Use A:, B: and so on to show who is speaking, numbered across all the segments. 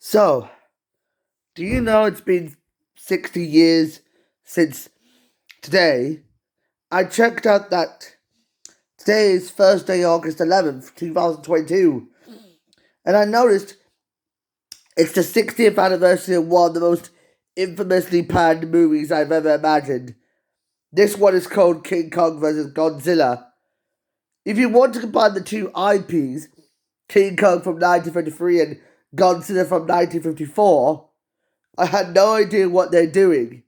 A: So, do you know it's been 60 years since today? I checked out that today is Thursday, August 11th, 2022, and I noticed it's the 60th anniversary of one of the most infamously panned movies I've ever imagined. This one is called King Kong vs. Godzilla. If you want to combine the two IPs, King Kong from 1953 and Godzilla from 1954, I had no idea what they're doing.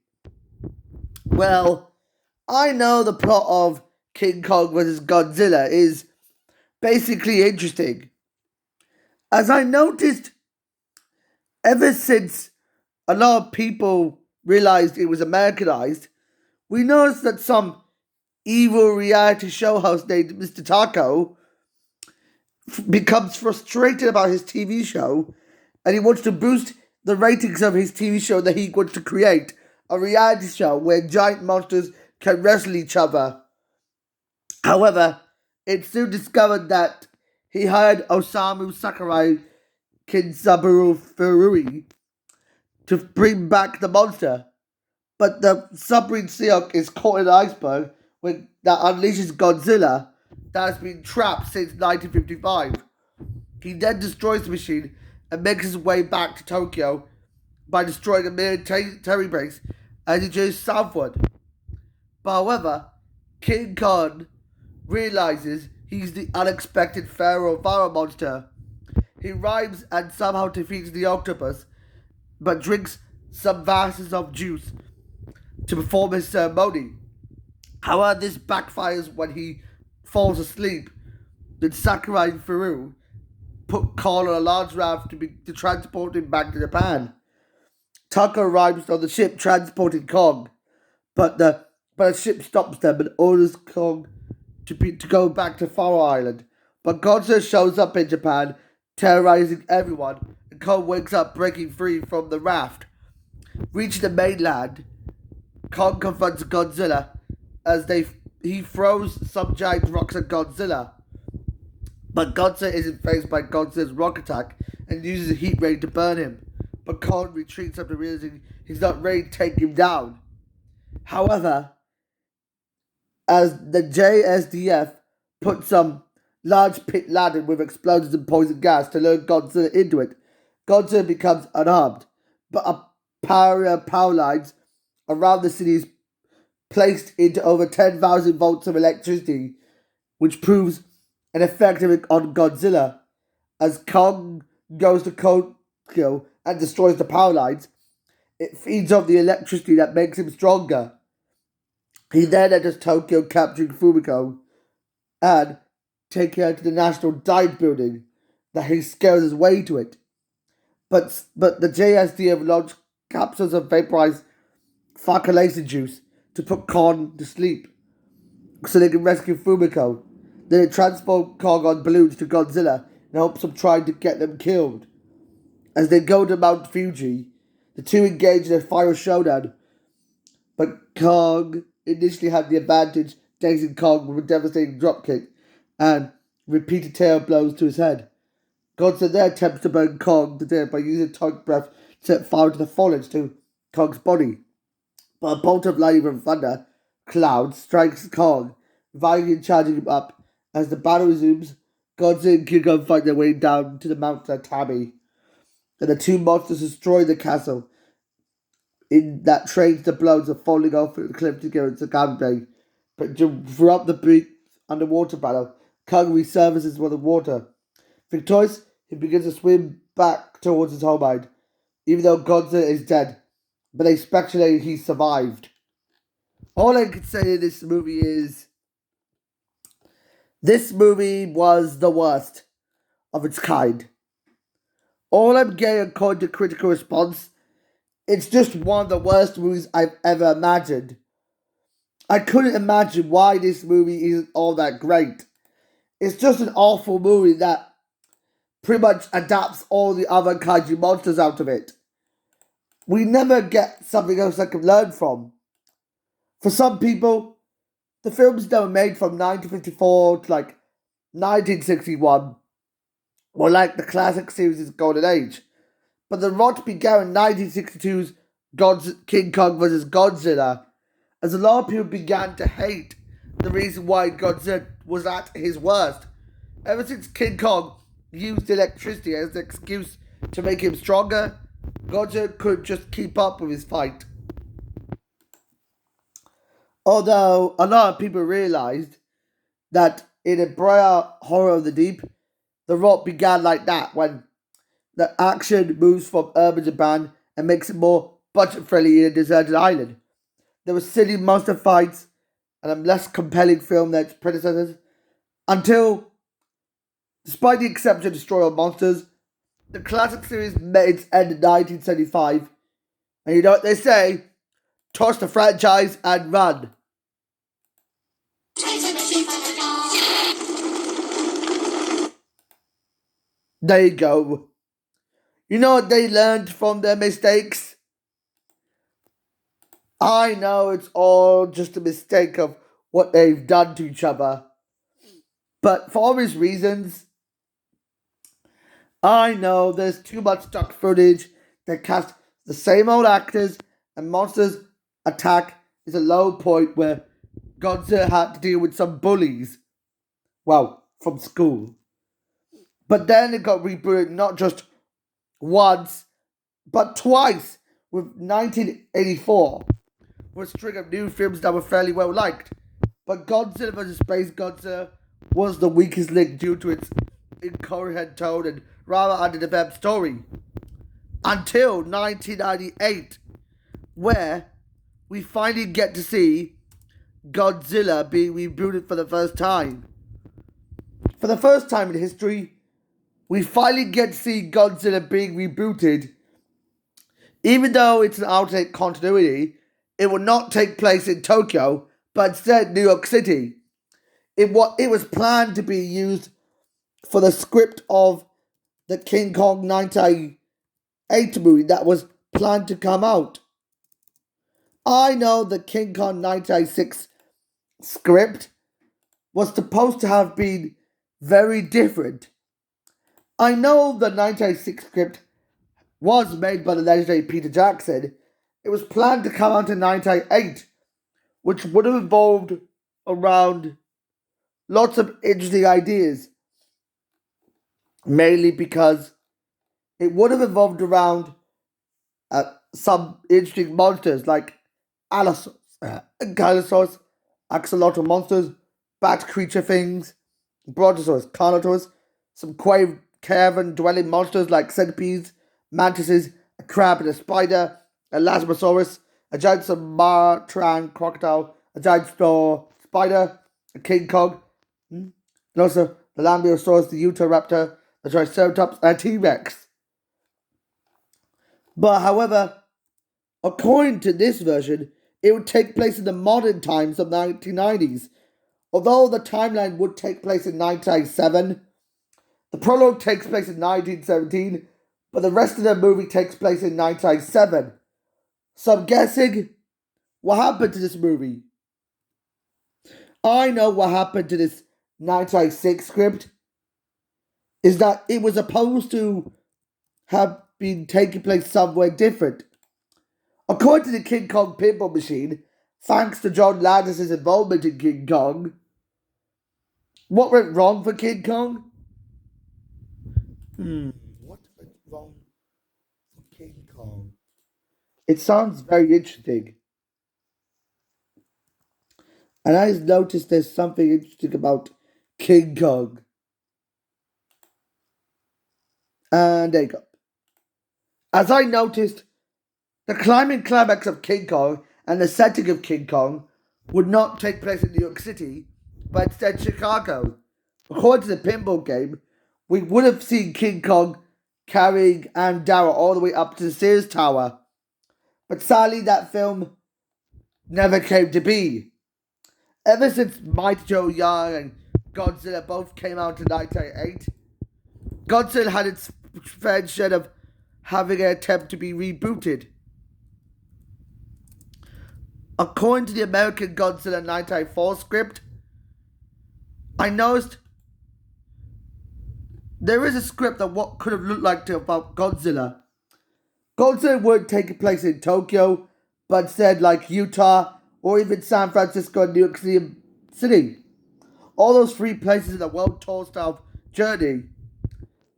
A: Well, I know the plot of King Kong vs. Godzilla is basically interesting. As I noticed, ever since a lot of people realized it was Americanized, we noticed that some evil reality show host named Mr. Taco becomes frustrated about his TV show and he wants to boost the ratings of his TV show that he wants to create a reality show where giant monsters can wrestle each other. However, it's soon discovered that he hired Osamu Sakurai Kinsabaru Furui to bring back the monster. But the submarine Seahawk is caught in an iceberg that unleashes Godzilla that has been trapped since 1955. He then destroys the machine and makes his way back to Tokyo by destroying a military base as he journeys southward. But however, King Kong realizes he's the unexpected pharaoh fire monster. He rhymes and somehow defeats the octopus, but drinks some vases of juice to perform his ceremony. However, this backfires when he falls asleep. Then Sakurai and Furu put Kong on a large raft to transport him back to Japan. Tucker arrives on the ship transporting Kong, but a ship stops them and orders Kong to go back to Faro Island. But Godzilla shows up in Japan, terrorizing everyone, and Kong wakes up breaking free from the raft. Reaching the mainland, Kong confronts Godzilla as he throws some giant rocks at Godzilla. But Godzilla isn't phased by Godzilla's rock attack and uses a heat ray to burn him. But Kong retreats after realizing he's not ready to take him down. However, as the JSDF put some large pit laden with explosives and poison gas to lure Godzilla into it, Godzilla becomes unarmed. But a power lines around the city is placed into over 10,000 volts of electricity, which proves an effective on Godzilla. As Kong goes to Tokyo and destroys the power lines, it feeds off the electricity that makes him stronger. He then enters Tokyo, capturing Fumiko and taking her to the National Dive Building that he scales his way to it. But the JSDF launched capsules of vaporized Farcalacin juice to put Kong to sleep so they can rescue Fumiko. Then they transport Kong on balloons to Godzilla in hopes of trying to get them killed. As they go to Mount Fuji, the two engage in a final showdown, but Kong initially had the advantage, dazing Kong with a devastating dropkick and repeated tail blows to his head. Godzilla then attempts to burn Kong to death by using atomic breath to set fire to the foliage to Kong's body. But a bolt of lightning from thunder cloud strikes Kong, reviving and charging him up. As the battle resumes, Godzilla and King Kong fight their way down to the mountain Atami, and the two monsters destroy the castle in that trains the blows of falling off the cliff together in Sakambe. But throughout the brief underwater battle, Kong resurfaces from the water. Victorious, he begins to swim back towards his homeland, even though Godzilla is dead, but they speculate he survived. All I can say in this movie is this movie was the worst of its kind. All I'm getting according to critical response, it's just one of the worst movies I've ever imagined. I couldn't imagine why this movie isn't all that great. It's just an awful movie that pretty much adapts all the other kaiju monsters out of it. We never get something else I can learn from. For some people, the films that were made from 1954 to 1961 were like the classic series' golden age. but the rot began in 1962's King Kong vs. Godzilla, as a lot of people began to hate the reason why Godzilla was at his worst. Ever since King Kong used electricity as an excuse to make him stronger, Godzilla couldn't just keep up with his fight. Although a lot of people realized that in a brighter horror of the deep, the rot began like that when the action moves from urban Japan and makes it more budget friendly in a deserted island. There were silly monster fights and a less compelling film than its predecessors, until, despite the exception of Destroyer of Monsters, the classic series made its end in 1975. And you know what they say? Toss the franchise and run. There you go. You know what they learned from their mistakes? I know it's all just a mistake of what they've done to each other. But for obvious reasons, I know there's too much stock footage that casts the same old actors, and Monsters Attack is a low point where Godzilla had to deal with some bullies. Well, from school. But then it got rebooted not just once, but twice with 1984, with a string of new films that were fairly well liked. But Godzilla vs. Space Godzilla was the weakest link due to its incoherent tone and rather underdeveloped story. Until 1998, where we finally get to see Godzilla being rebooted for the first time. For the first time in history, we finally get to see Godzilla being rebooted. Even though it's an alternate continuity, it will not take place in Tokyo, but instead New York City. It was planned to be used for the script of the King Kong 1998 movie that was planned to come out. I know the King Kong 1996 script was supposed to have been very different. I know the 1996 script was made by the legendary Peter Jackson. It was planned to come out in 1998, which would have involved around lots of interesting ideas. Mainly because it would have evolved around some interesting monsters like Allosaurus, axolotl monsters, bat creature things, Brontosaurus, Carnotaurus, some cavern-dwelling monsters like centipedes, mantises, a crab and a spider, a Lasmosaurus, a giant Sumatran crocodile, a giant spider, a King Kong, and also the Lambeosaurus, the Utahraptor, the Triceratops, and a T-Rex. But however, according to this version, it would take place in the modern times of the 1990s. Although the timeline would take place in 1997, the prologue takes place in 1917, but the rest of the movie takes place in 1997. So I'm guessing what happened to this movie. I know what happened to this 1996 script is that it was supposed to have been taking place somewhere different. According to the King Kong pinball machine, thanks to John Landis' involvement in King Kong, what went wrong for King Kong? What went wrong for King Kong? It sounds very interesting. And I noticed there's something interesting about King Kong. And there you go. As I noticed, the climbing climax of King Kong and the setting of King Kong would not take place in New York City, but instead Chicago. According to the pinball game, we would have seen King Kong carrying Ann Darrow all the way up to the Sears Tower. But sadly, that film never came to be. Ever since Mighty Joe Young and Godzilla both came out in 1998, Godzilla had its fair share of having an attempt to be rebooted. According to the American Godzilla 1994 script, I noticed there is a script of what could have looked like about Godzilla. Godzilla weren't taking place in Tokyo, but instead like Utah or even San Francisco and New York City. All those three places in the world tour style journey.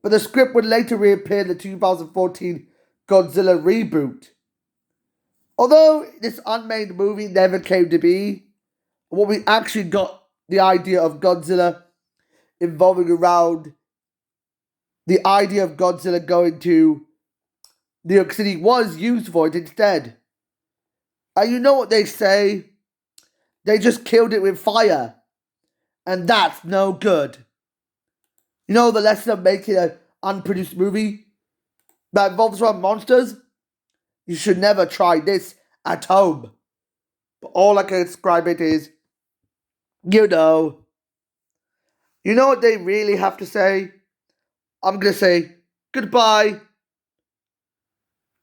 A: But the script would later reappear in the 2014 Godzilla reboot. Although this unmade movie never came to be, what we actually got the idea of Godzilla involving around the idea of Godzilla going to New York City was used for it instead. And you know what they say? They just killed it with fire. And that's no good. You know the lesson of making an unproduced movie that involves around monsters? You should never try this at home. But all I can describe it is, you know. You know what they really have to say? I'm gonna say goodbye.